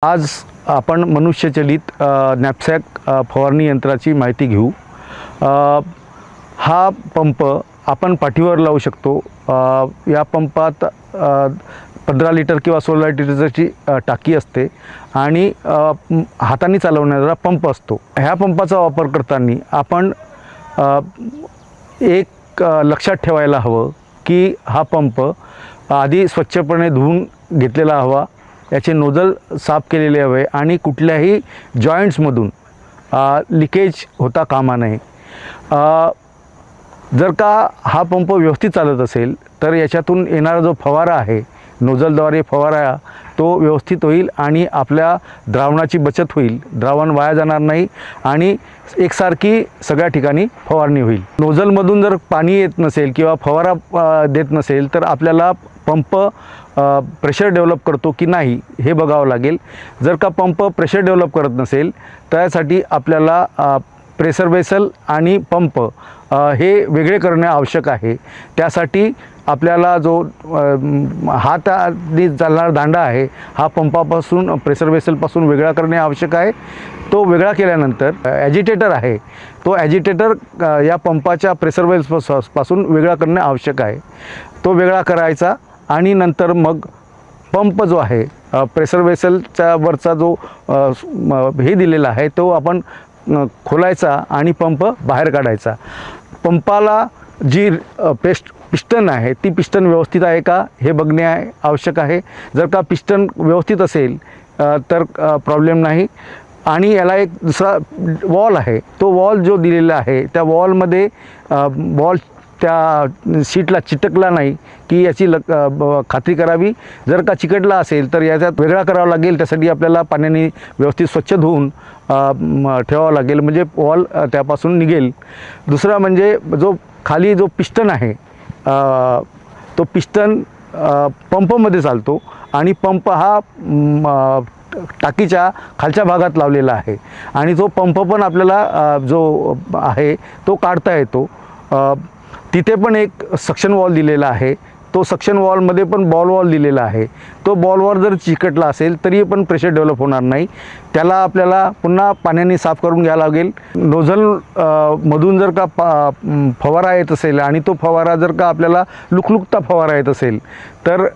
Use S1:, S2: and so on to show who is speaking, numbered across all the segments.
S1: आज आपण मनुष्यचलित नॅपसॅक फवारणी यंत्राची माहिती घेऊ। हा पंप आपण पाठीवर लावू शकतो। या पंपात 15 लिटर किंवा 16 लिटरची टाकी असते आणि हाताने चालवणारा पंप असतो। ह्या पंपाचा वापर करताना आपण एक लक्षात ठेवायला हवं की हा पंप आधी स्वच्छपणे धुवून घेतलेला हवा, याचे नोजल साफ केलेले हवे आणि कुठल्याही जॉइंट्समधून लिकेज होता कामा नये। जर का हा पंप व्यवस्थित चालत असेल तर याच्यातून येणारा जो फवारा आहे, नोजलद्वारे फवारा, तो व्यवस्थित होईल आणि आपल्या द्रावणाची बचत होईल, द्रावण वाया जाणार नाही आणि एकसारखी सगळ्या ठिकाणी फवारणी होईल। नोजलमधून जर पाणी येत नसेल किंवा फवारा देत नसेल तर आपल्याला पंप प्रेशर डेव्हलप करतो की नाही हे बघावं लागेल। जर का पंप प्रेशर डेव्हलप करत नसेल त्यासाठी आपल्याला प्रेशर वेसल आणि पंप हे वेगळे करणे आवश्यक आहे। त्यासाठी आपल्याला जो हाताने चालणारा दांडा आहे हा पंपापासून प्रेशर वेसलपासून वेगळा करणे आवश्यक आहे। तो वेगळा केल्यानंतर ॲजिटेटर आहे, तो ॲजिटेटर या पंपाच्या प्रेशर वेल्सपासून वेगळा करणे आवश्यक आहे। तो वेगळा करायचा आणि नंतर मग पंप जो आहे प्रेशर वेसलच्या वरचा जो हे दिलेला आहे तो आपण खोलायचा आणि पंप बाहेर काढायचा। पंपाला जी पिस्टन आहे ती पिस्टन व्यवस्थित आहे का हे बघणे आवश्यक आहे। जर का पिस्टन व्यवस्थित असेल तर प्रॉब्लेम नाही। आणि याला एक दुसरा वॉल आहे, तो वॉल जो दिलेला आहे त्या वॉलमध्ये बॉल त्या सीटला चिटकला नाही की याची खात्री करावी। जर का चिकटला असेल तर याच्यात वेगळा करावा लागेल। त्यासाठी आपल्याला पाण्याने व्यवस्थित स्वच्छ धुवून ठेवावं लागेल, म्हणजे वॉल त्यापासून निघेल। दुसरा म्हणजे जो खाली जो पिस्टन आहे तो पिस्टन पंपमध्ये चालतो आणि पंप हा टाकीच्या खालच्या भागात लावलेला आहे आणि तो पंप पण आपल्याला जो आहे तो काढता येतो। तिथे पण एक सक्शन वॉल दिलेला आहे, तो सक्शन वॉलमध्ये पण बॉल वॉल दिलेला आहे। तो बॉल वॉल जर चिकटला असेल तरी पण प्रेशर डेव्हलप होणार नाही, त्याला आपल्याला पुन्हा पाण्याने साफ करून घ्यावं लागेल। नोझल मधून जर का फवारा येत असेल आणि तो फवारा जर का आपल्याला लुकलुकता फवारा येत असेल तर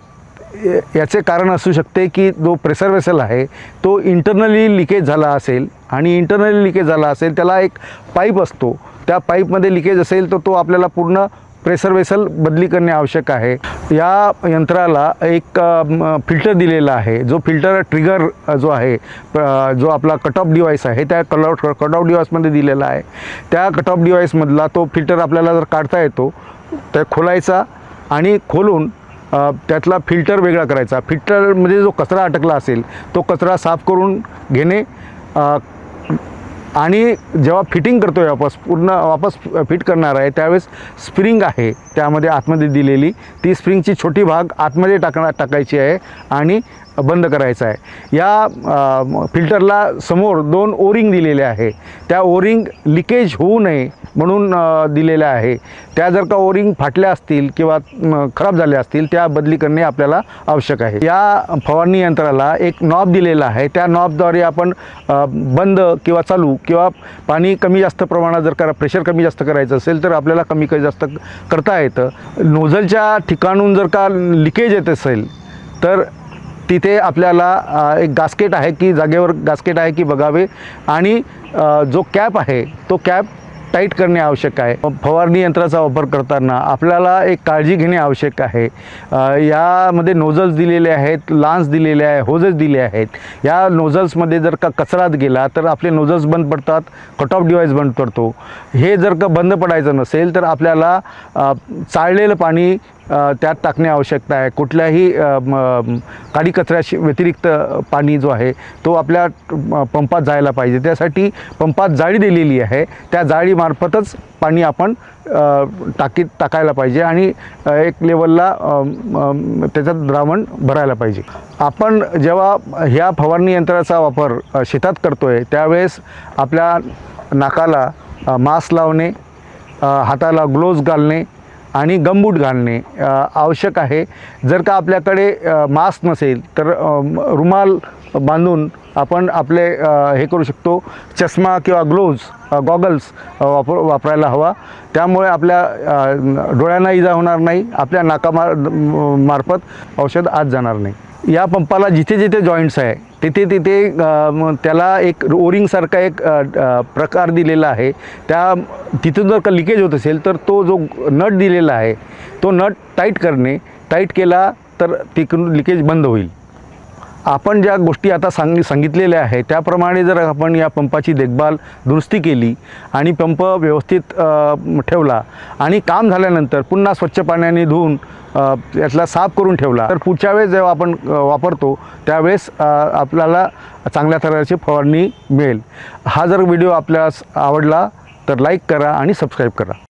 S1: याचे कारण असू शकते की जो प्रेशर वेसल आहे तो इंटरनली लिकेज झाला असेल आणि इंटरनली लिकेज झाला असेल त्याला एक पाईप असतो, त्या पाईपमध्ये लिकेज असेल तर तो आपल्याला पूर्ण प्रेशर वेसल बदली करणे आवश्यक आहे। या यंत्राला एक फिल्टर दिलेला आहे, जो फिल्टर ट्रिगर जो आहे जो आपला कट ऑफ डिव्हाइस आहे त्या कट ऑफ डिव्हाइसमध्ये दिलेला आहे। त्या कट ऑफ डिव्हाइसमधला तो फिल्टर आपल्याला जर काढता येतो तर खोलायचा आणि खोलून त्यातला फिल्टर वेगळा करायचा। फिल्टरमध्ये जो कचरा अटकला असेल तो कचरा साफ करून घेणे आणि जेव्हा फिटिंग करतो वापस फिट करणार आहे त्यावेळेस स्प्रिंग आहे त्यामध्ये आतमध्ये दिलेली, ती स्प्रिंगची छोटी भाग आतमध्ये टाकायची आहे आणि बंद करायचा आहे। या फिल्टरला समोर 2 ओरिंग दिलेले आहे, त्या ओरिंग लिकेज होऊ नये म्हणून दिलेल्या आहे। त्या जर का ओरिंग फाटल्या असतील किंवा खराब झाल्या असतील त्या बदली करणे आपल्याला आवश्यक आहे। या फवारणी यंत्राला एक नॉब दिलेला आहे, त्या नॉबद्वारे आपण बंद किंवा चालू किंवा पाणी कमी जास्त प्रमाणात जर का प्रेशर कमी जास्त करायचं असेल तर आपल्याला कमी जास्त करता येतं। नोझलच्या ठिकाणून जर का लिकेज येत असेल तर तिथे आपल्याला एक गास्केट आहे की जागेवर गास्केट आहे की बघावे आणि जो कॅप आहे तो कॅप टाईट करणे आवश्यक आहे। फवारणी यंत्राचा वापर करताना आपल्याला एक काळजी घेणे आवश्यक आहे। यामध्ये नोझल्स दिलेले आहेत, लान्स दिलेले आहे, होजेस दिले आहेत। या नोझल्समध्ये जर का कचरा गेला तर आपले नोझल्स बंद पडतात, कट ऑफ डिव्हाइस बंद पडतो। हे जर का बंद पडायचं नसेल तर आपल्याला चाळलेलं पाणी त्यात टाकणे आवश्यकता आहे। कुठल्याही काडी कचऱ्याशी व्यतिरिक्त पाणी जो आहे तो आपल्या पंपात जायला पाहिजे। त्यासाठी पंपात जाळी दिलेली आहे, त्या जाळीमार्फतच पाणी आपण टाकीत टाकायला पाहिजे आणि एक लेवलला त्याच्यात द्रावण भरायला पाहिजे। आपण जेव्हा ह्या फवारणी यंत्राचा वापर शेतात करतोय त्यावेळेस आपल्या नाकाला मास्क लावणे, हाताला ग्लोव्ज घालणे आणि गमबूट घालणे आवश्यक आहे. जर का आपल्याकडे मास्क नसेल तर रुमाल बांधून आपण आपले हे करू शकतो. चष्मा किंवा गॉगल्स वापरायला हवा. त्यामुळे आपल्या डोळ्यांना इजा होणार नाही, आपल्या नाकामार्फत औषध आत जाणार नाही. या पंपाला जिथे जिथे जॉईंट्स आहे तिथे तिथे त्याला एक ओरिंगसारखा एक प्रकार दिलेला आहे. तिथून जर का लिकेज होत असेल तर तो जो नट दिलेला आहे तो नट टाईट केला तर तिकडून लिकेज बंद होईल. आपण ज्या गोष्टी आता सांगितलेल्या आहेत त्याप्रमाणे जर आपण या पंपाची देखभाल दुरुस्ती केली आणि पंप व्यवस्थित ठेवला आणि काम झाल्यानंतर पुन्हा स्वच्छ पाण्याने धुवून यातला साफ करून ठेवला तर पुढच्या वेळेस जेव्हा आपण वापरतो त्यावेळेस आपल्याला चांगल्या तऱ्हेची फवारणी मिळेल. हा जर व्हिडिओ आपल्यास आवडला तर लाईक करा आणि सबस्क्राईब करा.